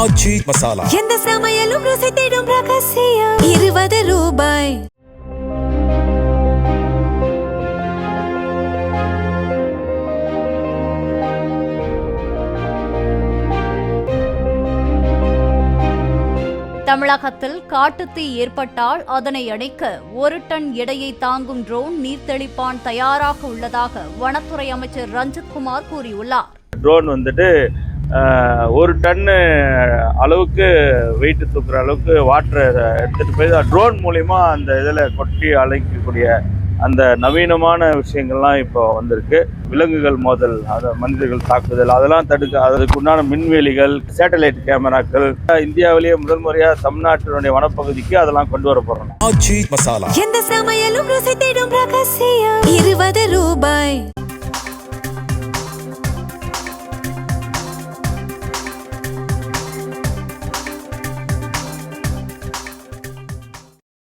ஆச்சி மசாலா. எந்த சமையலும் ருசி தேடும் ரகசியம். 20 ரூபாய். தமிழகத்தில் காட்டுத்தீ ஏற்பட்டால் அதனை அணைக்க 1 டன் எடையை தாங்கும் ட்ரோன் நீர்த்தெளிப்பான் தயாராக உள்ளதாக வனத்துறை அமைச்சர் ரஞ்சித் குமார் கூறியுள்ளார். ட்ரோன் வந்துட்டு 1 டன்னு அளவுக்கு வெயிட் தூக்குற அளவுக்கு வாட்டரை எடுத்துட்டு போய் ட்ரோன் மூலிமா அந்த இதில் கொட்டி அழைக்கக்கூடிய அந்த நவீனமான விஷயங்கள்லாம் இப்போ வந்திருக்கு. விலங்குகள் மோதல், அதை மனிதர்கள் தாக்குதல், அதெல்லாம் தடுக்க அதுக்கு உண்டான மின்வேலிகள், சேட்டலைட் கேமராக்கள் இந்தியாவிலேயே முதல் முறையாக தமிழ்நாட்டினுடைய வனப்பகுதிக்கு அதெல்லாம் கொண்டு வர போறோம். ஆச்சி மசாலா. எந்த சமையலும் ருசி தேடும் ரகசியம். 20 ரூபாய்.